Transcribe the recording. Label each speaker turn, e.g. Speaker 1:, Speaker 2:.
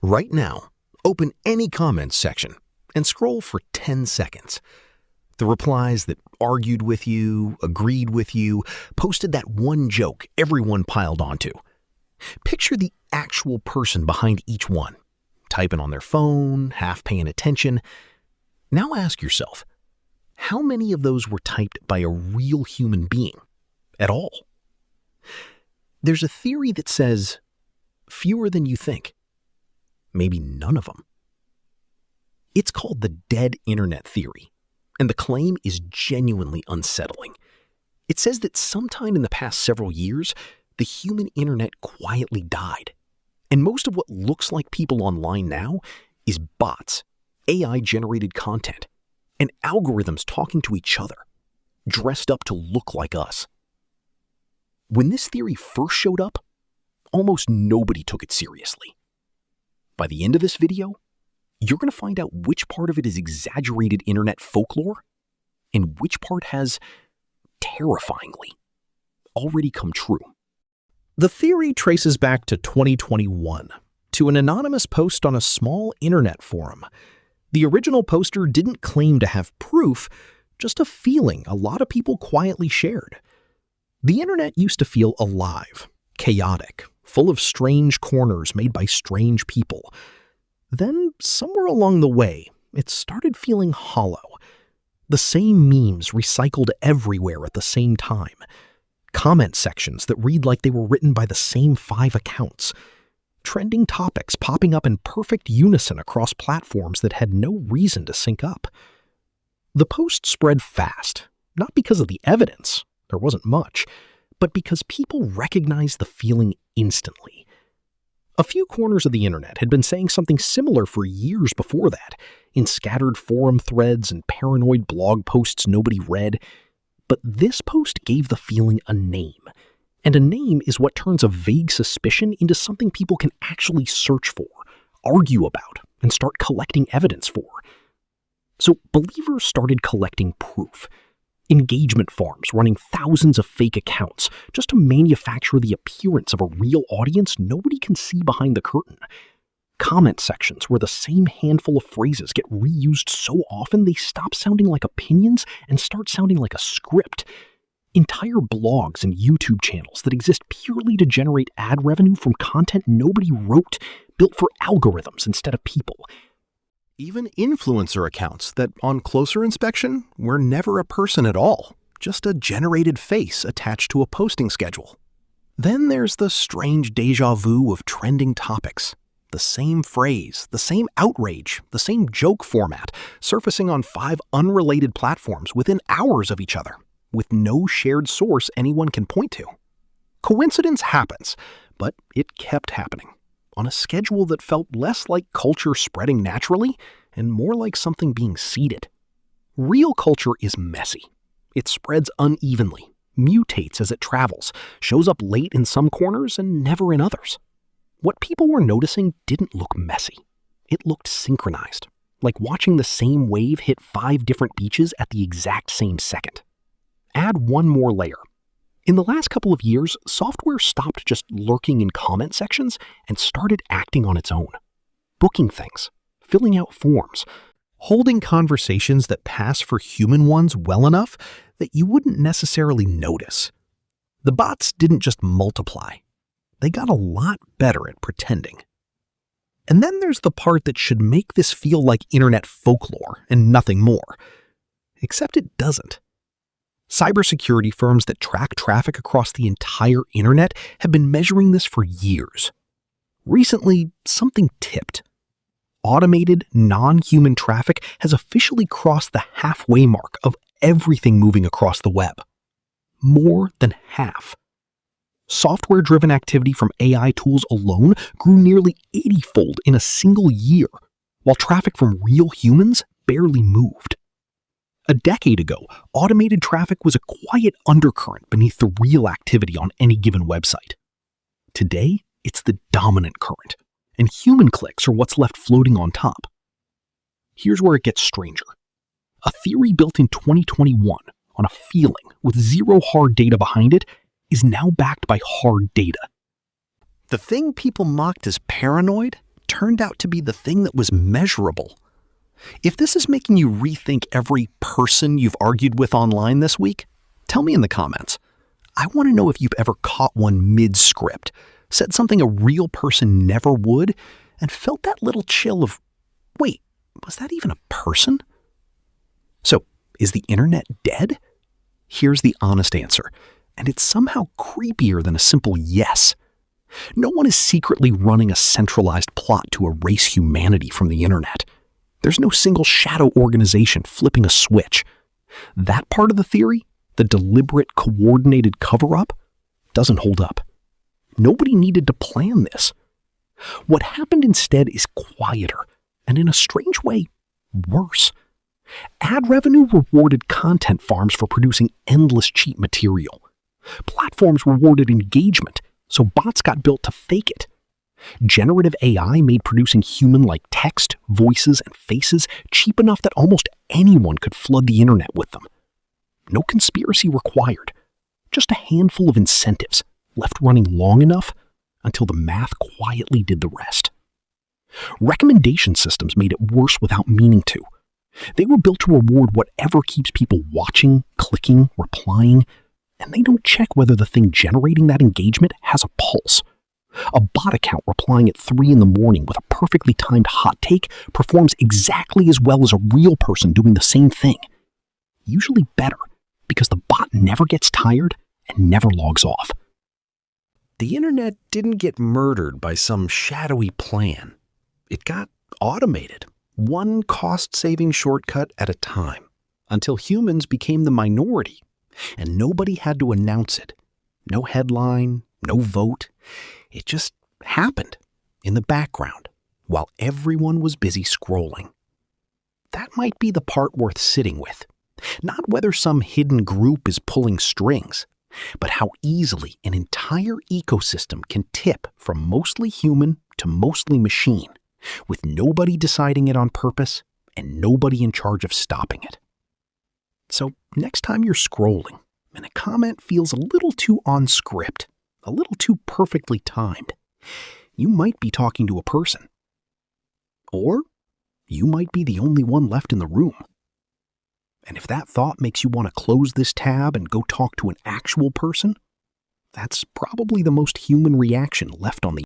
Speaker 1: Right now, open any comments section and scroll for 10 seconds. The replies that argued with you, agreed with you, posted that one joke everyone piled onto. Picture the actual person behind each one, typing on their phone, half paying attention. Now ask yourself, how many of those were typed by a real human being at all? There's a theory that says fewer than you think. Maybe none of them. It's called the dead internet theory, and the claim is genuinely unsettling. It says that sometime in the past several years, the human internet quietly died, and most of what looks like people online now is bots, AI-generated content, and algorithms talking to each other, dressed up to look like us. When this theory first showed up, almost nobody took it seriously. By the end of this video, you're going to find out which part of it is exaggerated internet folklore and which part has, terrifyingly, already come true.
Speaker 2: The theory traces back to 2021, to an anonymous post on a small internet forum. The original poster didn't claim to have proof, just a feeling a lot of people quietly shared. The internet used to feel alive, chaotic, full of strange corners made by strange people. Then, somewhere along the way, it started feeling hollow. The same memes recycled everywhere at the same time. Comment sections that read like they were written by the same 5 accounts. Trending topics popping up in perfect unison across platforms that had no reason to sync up. The post spread fast, not because of the evidence, there wasn't much, but because people recognized the feeling instantly. A few corners of the internet had been saying something similar for years before that, in scattered forum threads and paranoid blog posts nobody read. But this post gave the feeling a name. And a name is what turns a vague suspicion into something people can actually search for, argue about, and start collecting evidence for. So believers started collecting proof. Engagement farms running thousands of fake accounts just to manufacture the appearance of a real audience nobody can see behind the curtain. Comment sections where the same handful of phrases get reused so often they stop sounding like opinions and start sounding like a script. Entire blogs and YouTube channels that exist purely to generate ad revenue from content nobody wrote, built for algorithms instead of people.
Speaker 1: Even influencer accounts that, on closer inspection, were never a person at all, just a generated face attached to a posting schedule. Then there's the strange déjà vu of trending topics. The same phrase, the same outrage, the same joke format, surfacing on 5 unrelated platforms within hours of each other, with no shared source anyone can point to. Coincidence happens, but it kept happening, on a schedule that felt less like culture spreading naturally and more like something being seeded. Real culture is messy. It spreads unevenly, mutates as it travels, shows up late in some corners and never in others. What people were noticing didn't look messy. It looked synchronized, like watching the same wave hit 5 different beaches at the exact same second. Add one more layer. In the last couple of years, software stopped just lurking in comment sections and started acting on its own. Booking things, filling out forms, holding conversations that pass for human ones well enough that you wouldn't necessarily notice. The bots didn't just multiply. They got a lot better at pretending. And then there's the part that should make this feel like internet folklore and nothing more. Except it doesn't. Cybersecurity firms that track traffic across the entire internet have been measuring this for years. Recently, something tipped. Automated, non-human traffic has officially crossed the halfway mark of everything moving across the web. More than half. Software-driven activity from AI tools alone grew nearly 80-fold in a single year, while traffic from real humans barely moved. A decade ago, automated traffic was a quiet undercurrent beneath the real activity on any given website. Today, it's the dominant current, and human clicks are what's left floating on top. Here's where it gets stranger. A theory built in 2021 on a feeling with zero hard data behind it is now backed by hard data. The thing people mocked as paranoid
Speaker 2: turned out to be the thing that was measurable. If this is making you rethink every person you've argued with online this week, tell me in the comments. I want to know if you've ever caught one mid-script, said something a real person never would, and felt that little chill of, wait, was that even a person? So, is the internet dead? Here's the honest answer, and it's somehow creepier than a simple yes. No one is secretly running a centralized plot to erase humanity from the internet. There's no single shadow organization flipping a switch. That part of the theory, the deliberate, coordinated cover-up, doesn't hold up. Nobody needed to plan this. What happened instead is quieter, and in a strange way, worse. Ad revenue rewarded content farms for producing endless cheap material. Platforms rewarded engagement, so bots got built to fake it. Generative AI made producing human-like text, voices, and faces cheap enough that almost anyone could flood the internet with them. No conspiracy required, just a handful of incentives left running long enough until the math quietly did the rest. Recommendation systems made it worse without meaning to. They were built to reward whatever keeps people watching, clicking, replying, and they don't check whether the thing generating that engagement has a pulse. A bot account replying at 3 in the morning with a perfectly timed hot take performs exactly as well as a real person doing the same thing. Usually better, because the bot never gets tired and never logs off. The internet didn't get murdered by some shadowy plan. It got automated, one cost-saving shortcut at a time, until humans became the minority, and nobody had to announce it. No headline, no vote. It just happened in the background while everyone was busy scrolling. That might be the part worth sitting with. Not whether some hidden group is pulling strings, but how easily an entire ecosystem can tip from mostly human to mostly machine, with nobody deciding it on purpose and nobody in charge of stopping it. So next time you're scrolling and a comment feels a little too on script, a little too perfectly timed, you might be talking to a person. Or you might be the only one left in the room. And if that thought makes you want to close this tab and go talk to an actual person, that's probably the most human reaction left on the